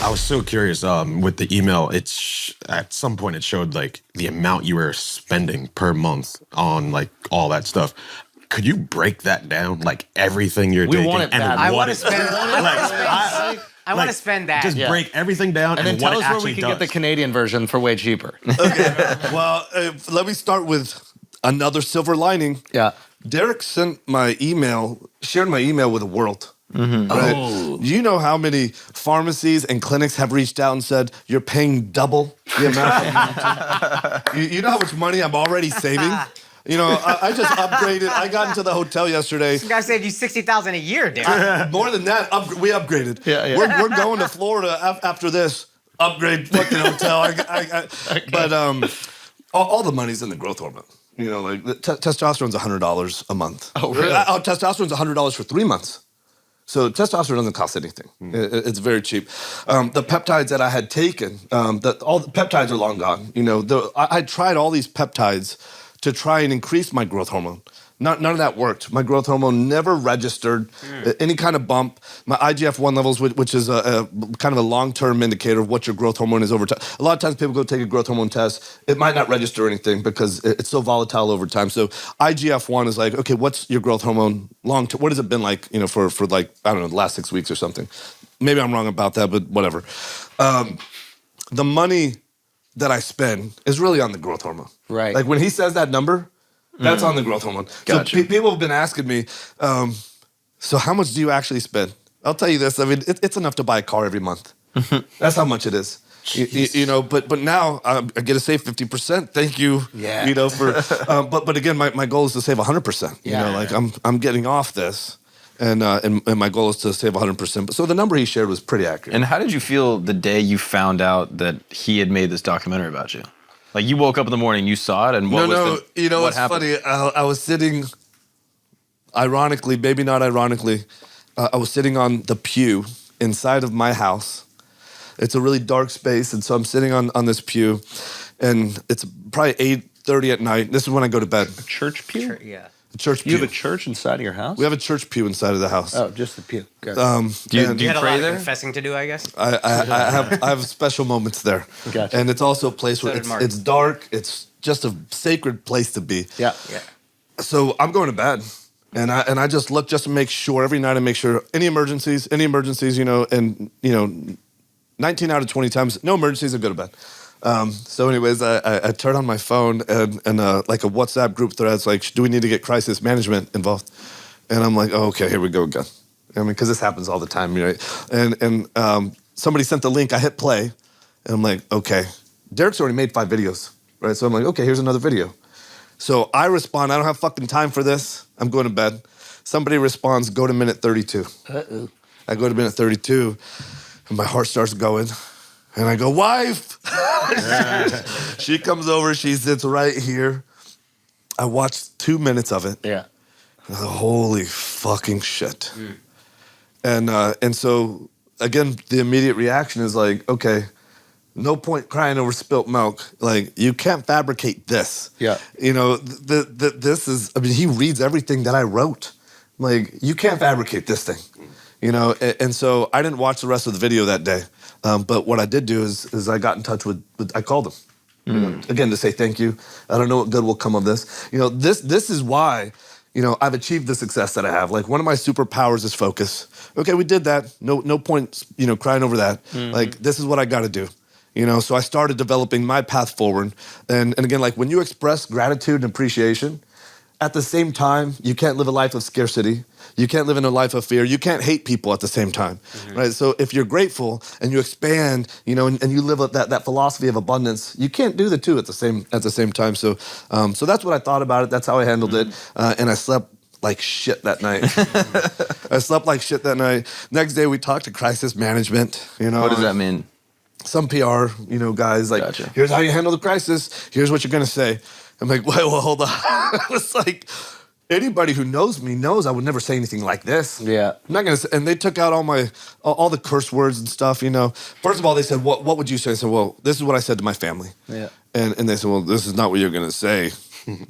I was so curious with the email. At some point it showed like the amount you were spending per month on like all that stuff. Could you break that down, like everything you're taking? Want it bad. I want to spend. I want to spend that. Just break everything down and then what tell it us where we actually can get the does. Canadian version for way cheaper. Okay. Well, let me start with another silver lining. Yeah. Derek shared my email with the world. Right? Oh. You know how many pharmacies and clinics have reached out and said, you're paying double the amount. You know how much money I'm already saving? You know, I just upgraded. I got into the hotel yesterday. This guy saved you $60,000 a year, Derek. More than that, we upgraded. Yeah. We're going to Florida after this. Upgrade fucking hotel. But all the money's in the growth hormone. You know, like testosterone's $100 a month. Oh, really? Testosterone's $100 for 3 months. So testosterone doesn't cost anything. It's very cheap. The peptides that I had taken, all the peptides are long gone. You know, I tried all these peptides to try and increase my growth hormone. None of that worked. My growth hormone never registered any kind of bump. My IGF-1 levels, which is a kind of a long-term indicator of what your growth hormone is over time. A lot of times people go take a growth hormone test. It might not register anything because it's so volatile over time. So IGF-1 is like, okay, what's your growth hormone long-term? What has it been like, you know, for like, I don't know, the last 6 weeks or something? Maybe I'm wrong about that, but whatever. The money that I spend is really on the growth hormone. Right. Like when he says that number, that's on the growth hormone. Gotcha. So people have been asking me, so how much do you actually spend? I'll tell you this. I mean, it's enough to buy a car every month. That's how much it is. You know, but now I get to save 50%. Thank you. Yeah. You know, for but again, my goal is to save 100%. You know, like I'm getting off this, and my goal is to save 100%. So the number he shared was pretty accurate. And how did you feel the day you found out that he had made this documentary about you? Like you woke up in the morning, you saw it, and what was the, you know, what it's happened? funny. I was sitting, ironically, maybe not ironically, I was sitting on the pew inside of my house. It's a really dark space, and so I'm sitting on this pew, and it's probably 8:30 at night. This is when I go to bed. Church pew? Yeah. A church pew. You have a church inside of your house? We have a church pew inside of the house. Oh, just the pew. Gotcha. Do you You had a pray lot there? of confessing to do, I guess. I have special moments there. Gotcha. And it's also a place So where did Mark. it's dark. It's just a sacred place to be. Yeah. So I'm going to bed, and I just look just to make sure every night. I make sure any emergencies, you know, and you know, 19 out of 20 times, no emergencies, I go to bed. So anyways, I turn on my phone and like a WhatsApp group thread. It's like, do we need to get crisis management involved? And I'm like, oh, okay, here we go again. I mean, because this happens all the time, right? And somebody sent the link. I hit play, and I'm like, okay. Derek's already made 5 videos, right? So I'm like, okay, here's another video. So I respond, I don't have fucking time for this. I'm going to bed. Somebody responds, go to minute 32. Uh-oh. I go to minute 32, and my heart starts going. And I go, wife! She comes over, she sits right here. I watched 2 minutes of it. Yeah. Holy fucking shit. And so, again, the immediate reaction is like, okay, no point crying over spilt milk. Like, you can't fabricate this. Yeah. You know, this is, I mean, he reads everything that I wrote. Like, you can't fabricate this thing. You know, and so I didn't watch the rest of the video that day. But what I did do is I got in touch with I called him. You know, again, to say thank you. I don't know what good will come of this. You know, this is why, you know, I've achieved the success that I have. Like, one of my superpowers is focus. Okay, we did that. No point, you know, crying over that. Like, this is what I got to do. You know, so I started developing my path forward. And again, like, when you express gratitude and appreciation, at the same time, you can't live a life of scarcity. You can't live in a life of fear. You can't hate people at the same time, right? So if you're grateful and you expand, you know, and you live that philosophy of abundance, you can't do the two at the same time. So that's what I thought about it. That's how I handled it, and I slept like shit that night. I slept like shit that night. Next day, we talked to crisis management. You know, What does that mean? some PR, you know, guys like, Gotcha. Here's how you handle the crisis. Here's what you're gonna say. I'm like, wait, well, hold on. It's like, anybody who knows me knows I would never say anything like this. Yeah. I'm not gonna say, and they took out all the curse words and stuff, you know. First of all, they said, what would you say? I said, well, this is what I said to my family. Yeah. And they said, well, this is not what you're gonna say.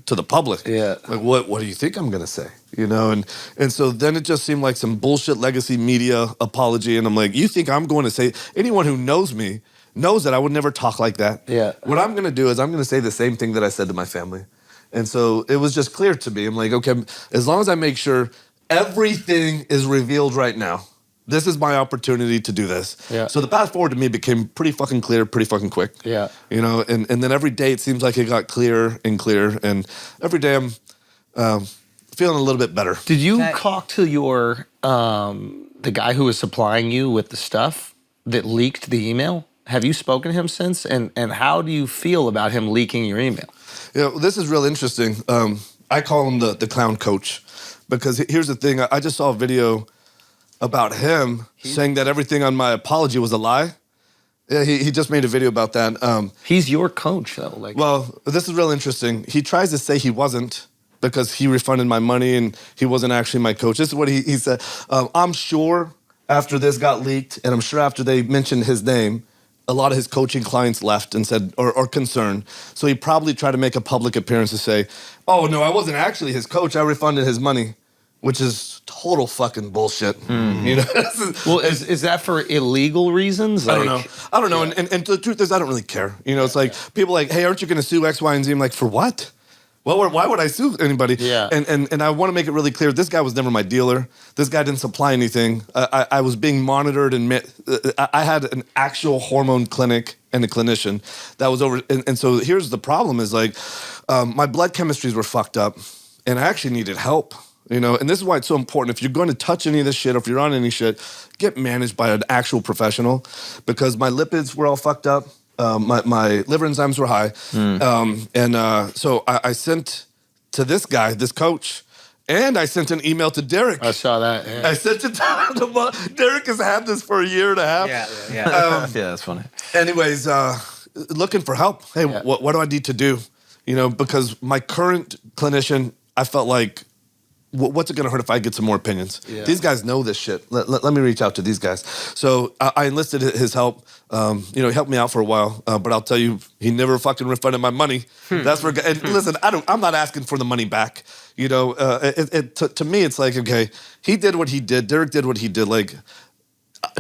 to the public. Yeah. Like, what do you think I'm gonna say? You know, and so then it just seemed like some bullshit legacy media apology, and I'm like, you think I'm going to say? Anyone who knows me knows that I would never talk like that. Yeah. What I'm gonna do is I'm gonna say the same thing that I said to my family, and so it was just clear to me. I'm like, okay, as long as I make sure everything is revealed right now. This is my opportunity to do this. Yeah. So the path forward to me became pretty fucking clear, pretty fucking quick. Yeah. You know, and then every day it seems like it got clearer and clearer. And every day I'm feeling a little bit better. Did you talk to your the guy who was supplying you with the stuff that leaked the email? Have you spoken to him since? And how do you feel about him leaking your email? You know, this is real interesting. I call him the clown coach because here's the thing. I just saw a video about him saying that everything on my apology was a lie. Yeah, he just made a video about that. He's your coach, though. Like, well, this is real interesting. He tries to say he wasn't because he refunded my money and he wasn't actually my coach. This is what he said. I'm sure after this got leaked, and I'm sure after they mentioned his name, a lot of his coaching clients left and said, or concerned. So he probably tried to make a public appearance to say, oh, no, I wasn't actually his coach. I refunded his money. Which is total fucking bullshit. You know? well, is that for illegal reasons? I don't know. And the truth is, I don't really care. You know, it's like people like, hey, aren't you going to sue X, Y, and Z? I'm like, for what? Well, why would I sue anybody? Yeah. And I want to make it really clear. This guy was never my dealer. This guy didn't supply anything. I was being monitored and I had an actual hormone clinic and a clinician that was over. And so here's the problem: is like my blood chemistries were fucked up, and I actually needed help. You know, and this is why it's so important. If you're going to touch any of this shit, or if you're on any shit, get managed by an actual professional, because my lipids were all fucked up. My liver enzymes were high. So I sent to this guy, this coach, and I sent an email to Derek. I saw that. Yeah. I sent it to Derek has had this for a year and a half. Yeah, that's funny. Anyways, looking for help. Hey, what do I need to do? You know, because my current clinician, I felt like, what's it going to hurt if I get some more opinions? Yeah. These guys know this shit. Let me reach out to these guys. So I enlisted his help. You know, he helped me out for a while. But I'll tell you, he never fucking refunded my money. That's for. And listen, I'm not asking for the money back. You know, to me, it's like, okay, he did what he did. Derek did what he did. Like,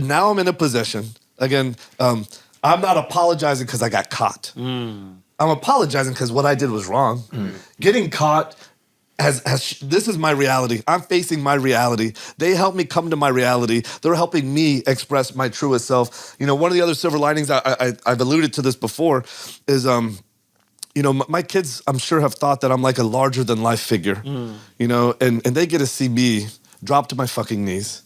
now I'm in a position. Again, I'm not apologizing because I got caught. I'm apologizing because what I did was wrong. Getting caught. This is my reality. I'm facing my reality. They helped me come to my reality. They're helping me express my truest self. You know, one of the other silver linings, I've alluded to this before, is, you know, my kids, I'm sure, have thought that I'm like a larger than life figure, you know, and they get to see me drop to my fucking knees